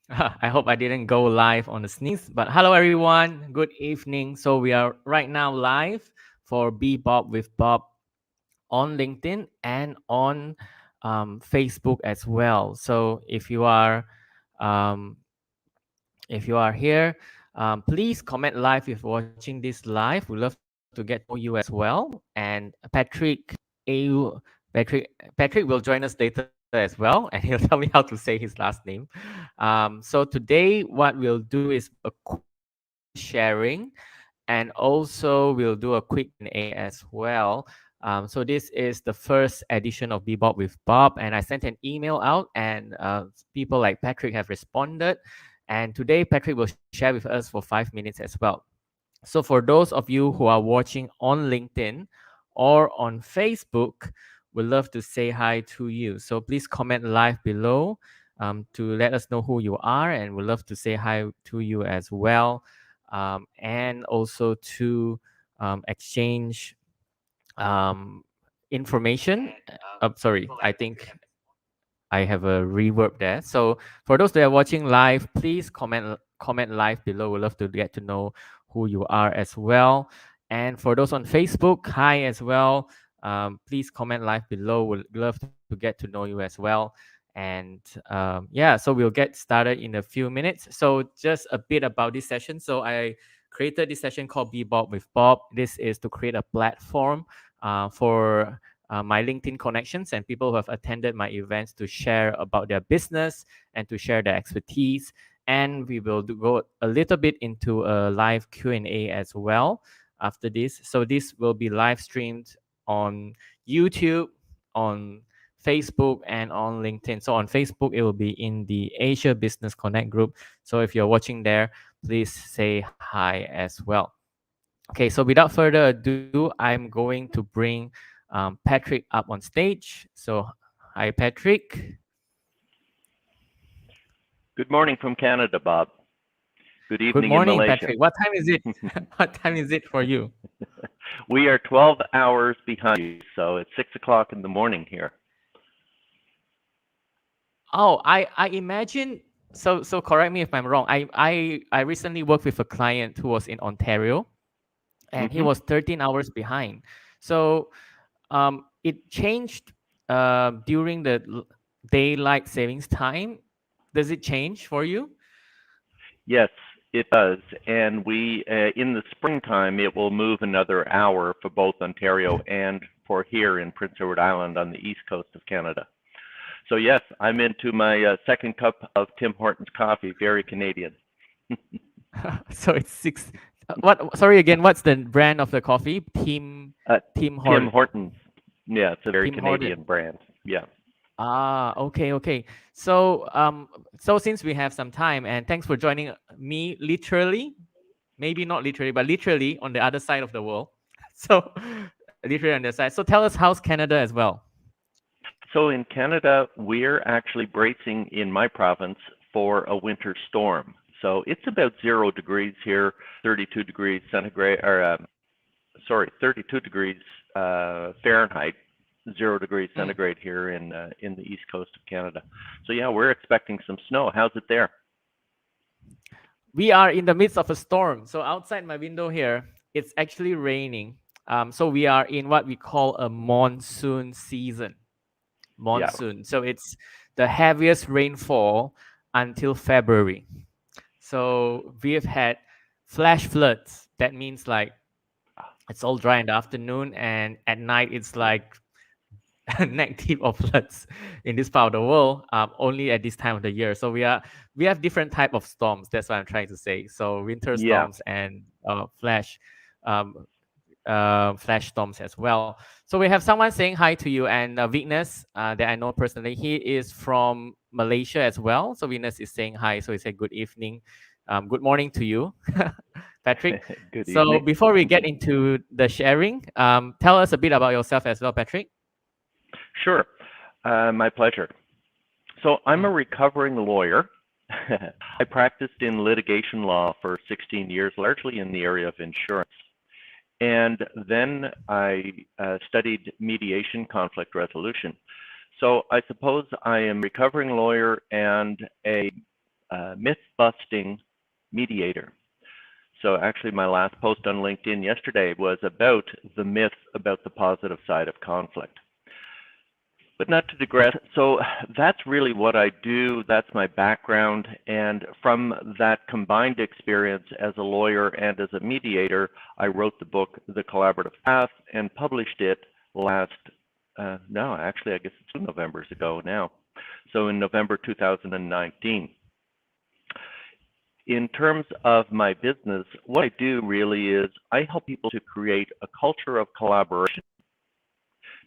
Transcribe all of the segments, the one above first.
I hope I didn't go live on the sneeze, but hello everyone. Good evening. So we are right now live for Bebop with Bob on LinkedIn and on Facebook as well. So um, if you are here, please comment live if you're watching this live. We'd love to get to know you as well. And A. Patrick will join us later as well, and he'll tell me how to say his last name. So today, what we'll do is a quick screen sharing, and also we'll do a quick Q&A as well. So this is the first edition of Bebop with Bob, and I sent an email out, and people like Patrick have responded. And today, Patrick will share with us for 5 minutes as well. So for those of you who are watching on LinkedIn or on Facebook, we'd love to say hi to you. So please comment live below to let us know who you are, and we'd love to say hi to you as well, and also to exchange um, information. Sorry, I think I have a reverb there. So for those that are watching live, please comment live below. We'd love to get to know who you are as well. And for those on Facebook, hi as well. Please comment live below. We'd love to get to know you as well. And yeah, so we'll get started in a few minutes. So just a bit about this session. So I created this session called Bebop with Bob. This is to create a platform for my LinkedIn connections and people who have attended my events to share about their business and to share their expertise. And we will go a little bit into a live Q&A as well after this. So this will be live streamed on YouTube, on Facebook, and on LinkedIn. So on Facebook, it will be in the Asia Business Connect group. So if you're watching there, please say hi as well. Okay, so without further ado, I'm going to bring Patrick up on stage. So, hi, Patrick. Good morning from Canada, Bob. Good Good evening in morning, Malaysia. Patrick. What time is it? What time is it for you? We are 12 hours behind you, so it's 6 o'clock in the morning here. Oh, I imagine. So correct me if I'm wrong. I recently worked with a client who was in Ontario, and he hmm was 13 hours behind. So it changed during the daylight savings time. Does it change for you? Yes, it does. And in the springtime, it will move another hour for both Ontario and for here in Prince Edward Island on the east coast of Canada. So, yes, I'm into my second cup of Tim Hortons coffee, very Canadian. So it's six. What? Sorry again. What's the brand of the coffee? Uh, Tim Tim Hort Hortons. Yeah, it's a very Tim Horton. Canadian brand. Yeah. Ah, okay, okay. So since we have some time, and thanks for joining me literally, maybe not literally, but literally on the other side of the world. So literally on the side. So tell us how's Canada as well. So in Canada, we're actually bracing in my province for a winter storm. So it's about 0 degrees here, 32 degrees centigrade, or 32 degrees Fahrenheit, 0 degrees Mm. centigrade here in the east coast of Canada. So yeah, we're expecting some snow. How's it there? We are in the midst of a storm. So outside my window here, it's actually raining. So we are in what we call a monsoon season. Yeah. Monsoon. So it's the heaviest rainfall until February. So we've had flash floods. That means like it's all dry in the afternoon, and at night it's like neck deep of floods in this part of the world. Only at this time of the year. So we have different type of storms. That's what I'm trying to say. So winter Yeah. storms and um, flash storms as well. So we have someone saying hi to you, and Vignes, that I know personally, he is from Malaysia as well. So Vignes is saying hi. So he said good evening, good morning to you, Patrick. Good So evening. before we get into the sharing, tell us a bit about yourself as well, Patrick. Sure. My pleasure. So I'm a Mm. recovering lawyer. I practiced in litigation law for 16 years, largely in the area of insurance. And then I studied mediation conflict resolution. So I suppose I am a recovering lawyer and a myth-busting mediator. So actually my last post on LinkedIn yesterday was about the myth about the positive side of conflict. But not to digress, so that's really what I do, that's my background, and from that combined experience as a lawyer and as a mediator, I wrote the book, The Collaborative Path, and published it last, no, actually I guess it's 2 Novembers ago now, so in November 2019. In terms of my business, what I do really is I help people to create a culture of collaboration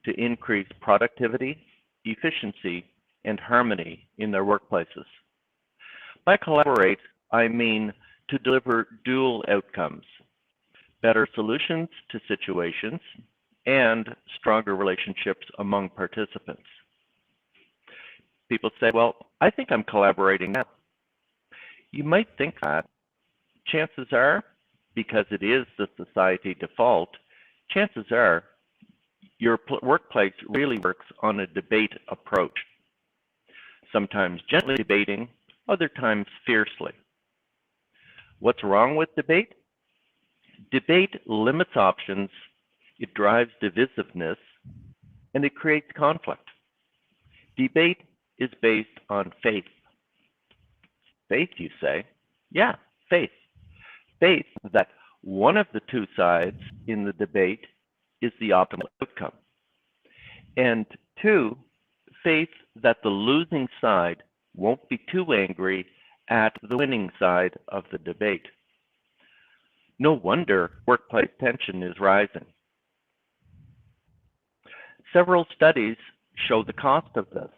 to increase productivity, efficiency, and harmony in their workplaces. By collaborate, I mean to deliver dual outcomes, better solutions to situations, and stronger relationships among participants. People say, well, I think I'm collaborating now. You might think that. Chances are, because it is the society default, chances are your workplace really works on a debate approach. Sometimes gently debating, other times fiercely. What's wrong with debate? Debate limits options, it drives divisiveness, and it creates conflict. Debate is based on faith. Faith, you say? Yeah, faith. Faith that one of the two sides in the debate is the optimal outcome. And 2, faith that the losing side won't be too angry at the winning side of the debate. No wonder workplace tension is rising. Several studies show the cost of this.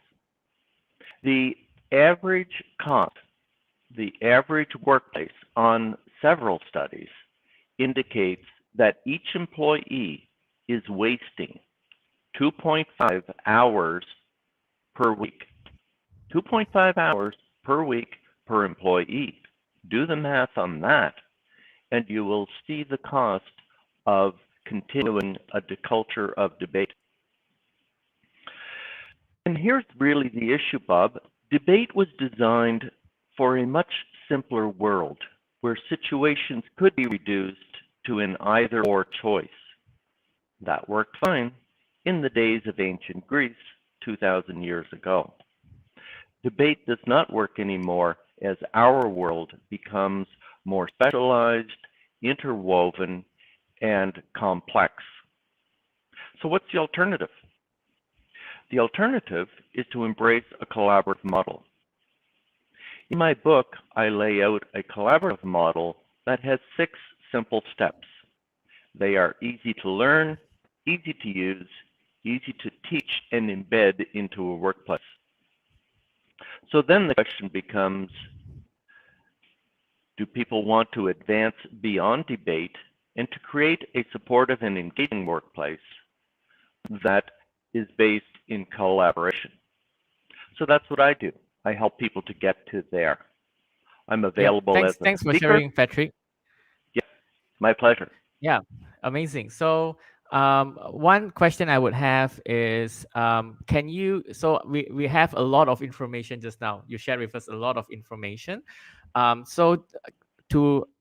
The average cost, the average workplace on several studies indicates that each employee is wasting 2.5 hours per week. 2.5 hours per week per employee. Do the math on that, and you will see the cost of continuing a culture of debate. And here's really the issue, Bob. Debate was designed for a much simpler world where situations could be reduced to an either-or choice. That worked fine in the days of ancient Greece 2,000 years ago. Debate does not work anymore as our world becomes more specialized, interwoven, and complex. So what's the alternative? The alternative is to embrace a collaborative model. In my book, I lay out a collaborative model that has 6 simple steps. They are easy to learn, easy to use, easy to teach and embed into a workplace. So then the question becomes, do people want to advance beyond debate and to create a supportive and engaging workplace that is based in collaboration? So that's what I do. I help people to get to there. I'm available as a Thanks for speaker. sharing, Patrick. Yeah, my pleasure. Yeah, amazing. So one question I would have is, can you, so we have a lot of information just now. You shared with us a lot of information. I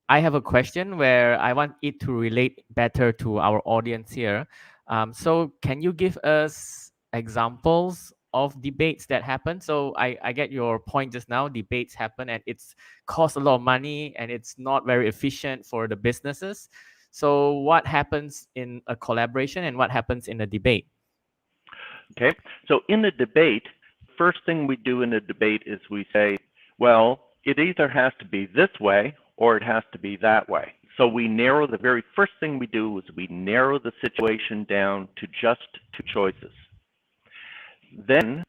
have a question where I want it to relate better to our audience here. So can you give us examples of debates that happen? So I get your point just now. Debates happen and it's cost a lot of money and it's not very efficient for the businesses. So what happens in a collaboration and what happens in a debate? Okay, so in a debate, first thing we do in a debate is we say, well, it either has to be this way or it has to be that way. So we narrow, the very first thing we do is we narrow the situation down to just 2 choices. Then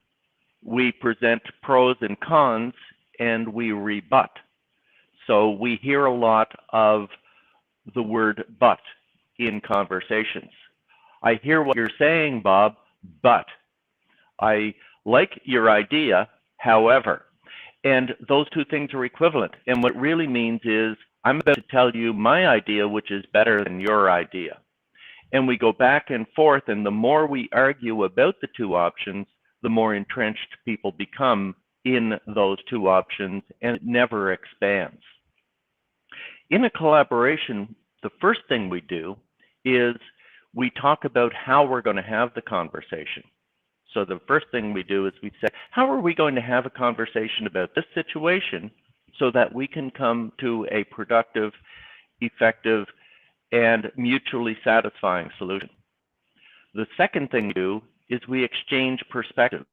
we present pros and cons and we rebut. So we hear a lot of the word but in conversations. I hear what you're saying, Bob, but I like your idea, however. And those 2 things are equivalent. And what it really means is I'm about to tell you my idea, which is better than your idea. And we go back and forth, and the more we argue about the 2 options, the more entrenched people become in those two options, and it never expands. In a collaboration, the first thing we do is we talk about how we're going to have the conversation. So the first thing we do is we say, how are we going to have a conversation about this situation so that we can come to a productive, effective, and mutually satisfying solution? The second thing we do is we exchange perspectives.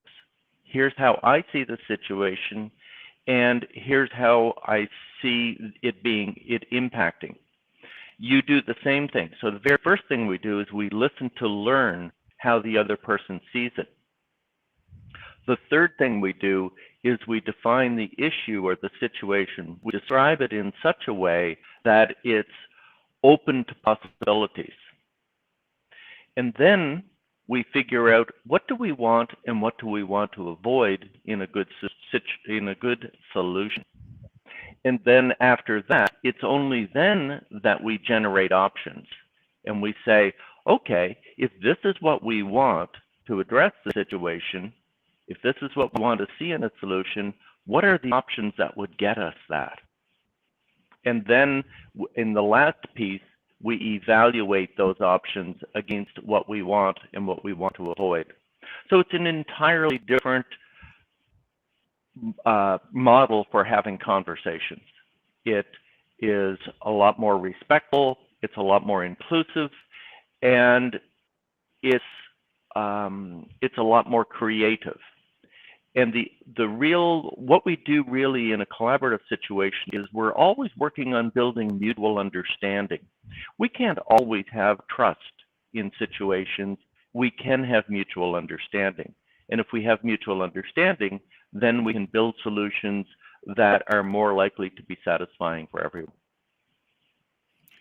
Here's how I see the situation, and here's how I see it impacting. You do the same thing. So the very first thing we do is we listen to learn how the other person sees it. The third thing we do is we define the issue or the situation. We describe it in such a way that it's open to possibilities. And then we figure out what do we want and what do we want to avoid in a good solution. And then after that, it's only then that we generate options. And we say, okay, if this is what we want to address the situation, if this is what we want to see in a solution, what are the options that would get us that? And then in the last piece, we evaluate those options against what we want and what we want to avoid. So it's an entirely different model for having conversations. It is a lot more respectful, it's a lot more inclusive, and it's a lot more creative. And what we do really in a collaborative situation is we're always working on building mutual understanding. We can't always have trust in situations. We can have mutual understanding. And if we have mutual understanding, then we can build solutions that are more likely to be satisfying for everyone.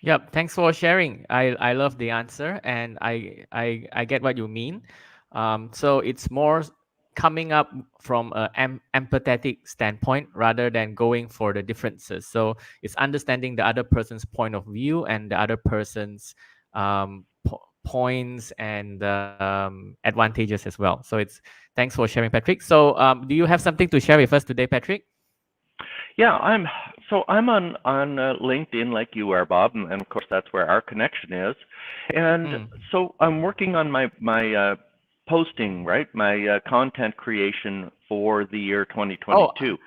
Yep, thanks for sharing. I love the answer, and I get what you mean. So it's more coming up from an empathetic standpoint rather than going for the differences. So it's understanding the other person's point of view and the other person's points and advantages as well. So it's thanks for sharing, Patrick. So do you have something to share with us today, Patrick? Yeah, I'm on LinkedIn like you are, Bob, and of course that's where our connection is. And so I'm working on my posting, right? My content creation for the year 2022.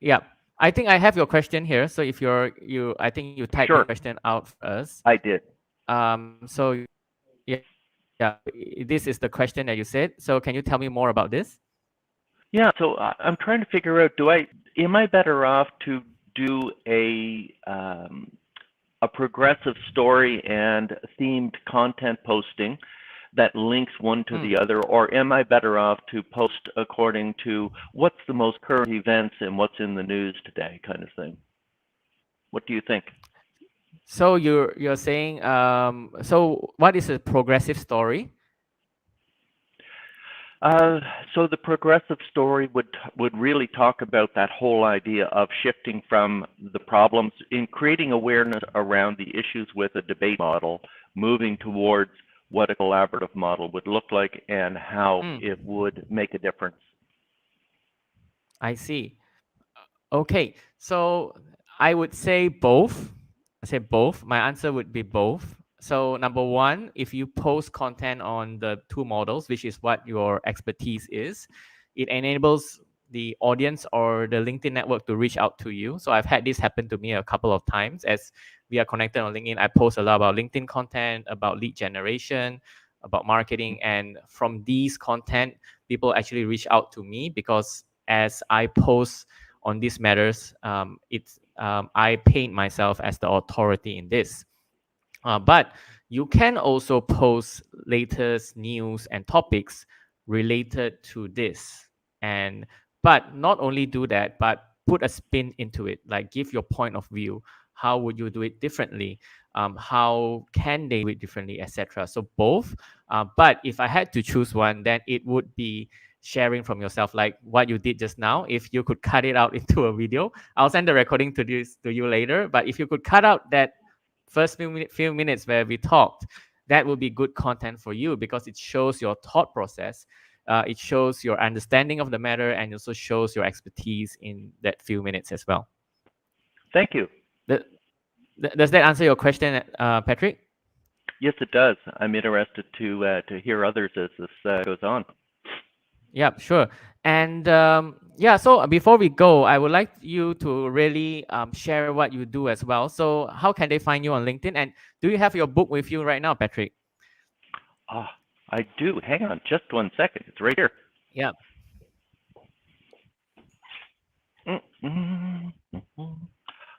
Yeah, I think I have your question here. So if I think you typed your question out for us. I did. So yeah, this is the question that you said. So can you tell me more about this? Yeah, so I'm trying to figure out, am I better off to do a progressive story and themed content posting that links one to the other, or am I better off to post according to what's the most current events and what's in the news today, kind of thing? What do you think? So you're saying, so what is a progressive story? So the progressive story would really talk about that whole idea of shifting from the problems in creating awareness around the issues with a debate model, moving towards what a collaborative model would look like and how it would make a difference. I see. Okay, so I would say both. I say both. My answer would be both. So number one, if you post content on the two models, which is what your expertise is, it enables the audience or the LinkedIn network to reach out to you. So I've had this happen to me a couple of times. As we are connected on LinkedIn, I post a lot about LinkedIn content, about lead generation, about marketing. And from these content, people actually reach out to me because as I post on these matters, I paint myself as the authority in this. But you can also post latest news and topics related to this. But not only do that, but put a spin into it, like give your point of view. How would you do it differently? How can they do it differently, etc. So both. But if I had to choose one, then it would be sharing from yourself, like what you did just now. If you could cut it out into a video, I'll send the recording to you later. But if you could cut out that first few minutes where we talked, that will be good content for you because it shows your thought process. It shows your understanding of the matter and also shows your expertise in that few minutes as well. Thank you. Th- does that answer your question, Patrick? Yes, it does. I'm interested to hear others as this goes on. Yeah, sure. And yeah, so before we go, I would like you to really share what you do as well. So, how can they find you on LinkedIn? And do you have your book with you right now, Patrick? Ah, I do. Hang on just 1 second. It's right here. Yeah. I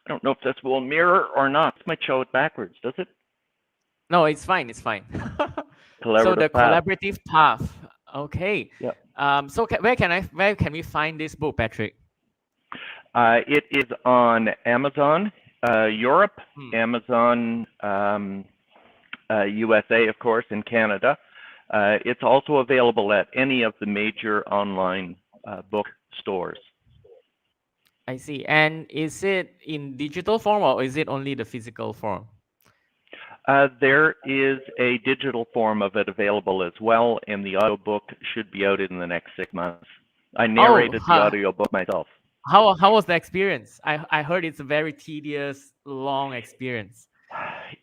don't know if this will mirror or not. This might show it backwards, does it? No, it's fine. It's fine. So the Collaborative path. collaborative path. Okay. Yep. So where can we find this book, Patrick? It is on Amazon Europe, Hmm. Amazon USA, of course, in Canada. It's also available at any of the major online book stores. I see. And is it in digital form or is it only the physical form? There is a digital form of it available as well, and the audiobook should be out in the next 6 months. I Oh, narrated the audiobook myself. how was the experience? I heard it's a very tedious, long experience.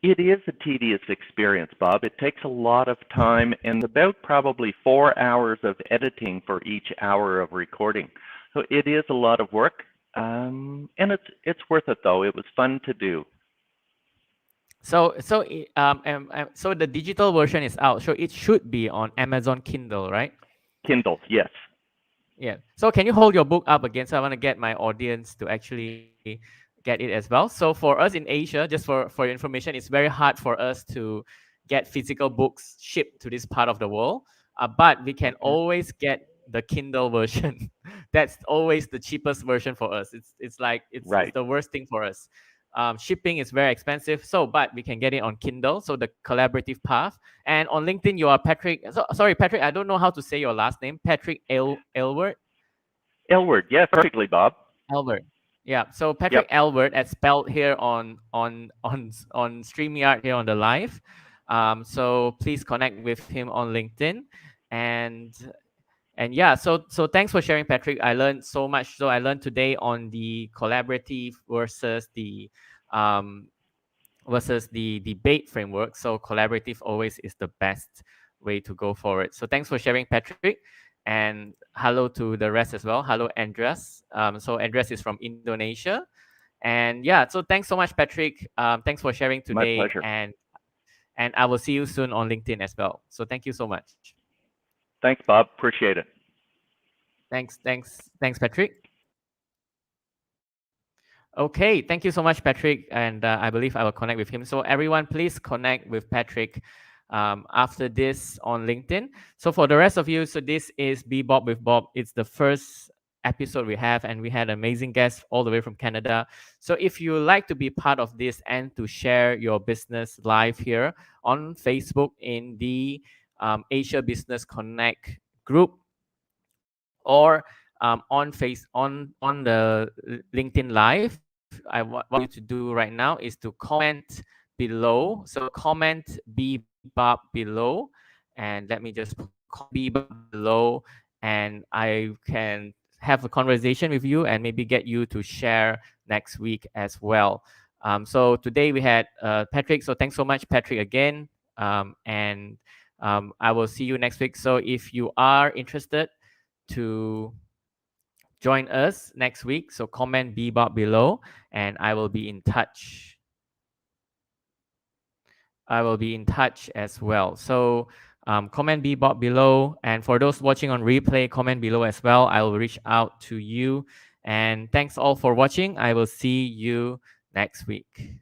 It is a tedious experience, Bob. It takes a lot of time and about probably 4 hours of editing for each hour of recording. So it is a lot of work, and it's worth it though. It was fun to do. So the digital version is out. So it should be on Amazon Kindle, right? Kindle, yes. Yeah. So can you hold your book up again? So I want to get my audience to actually get it as well. So for us in Asia, just for your information, it's very hard for us to get physical books shipped to this part of the world. But we can Okay. always get the Kindle version. That's always the cheapest version for us. It's like it's Right. the worst thing for us. Shipping is very expensive. So, but we can get it on Kindle. So the collaborative path. And on LinkedIn, you are Patrick. So, sorry, Patrick. I don't know how to say your last name. Patrick Elward. Elward, yes, perfectly, Bob. Elward. Yeah. So Yep. Patrick Elward, as spelled here on Streamyard here on the live. So please connect with him on LinkedIn, and and yeah. So thanks for sharing, Patrick. I learned so much. So I learned today on the collaborative um, versus the debate framework. So collaborative always is the best way to go forward. So thanks for sharing, Patrick. And hello to the rest as well. Hello, Andreas. So Andreas is from Indonesia. And yeah, so thanks so much, Patrick. Thanks for sharing My today. pleasure. And I will see you soon on LinkedIn as well. So thank you so much. Thanks, Bob. Appreciate it. Thanks, Patrick. Okay, thank you so much, Patrick. And I believe I will connect with him. So everyone, please connect with Patrick after this on LinkedIn. So for the rest of you, so this is Bebop with Bob. It's the first episode we have, and we had amazing guests all the way from Canada. So if you like to be part of this and to share your business live here on Facebook in the Asia Business Connect group, or on the LinkedIn Live, what you to do right now is to comment below. So comment Bebop below, and let me just put Bebop below, and I can have a conversation with you and maybe get you to share next week as well. So today we had Patrick. So thanks so much, Patrick, again. And I will see you next week. So if you are interested to join us next week, so comment Bebop below, and I will be in touch. I will be in touch as well. So comment Bebop below, and for those watching on replay, comment below as well. I will reach out to you. And thanks all for watching. I will see you next week.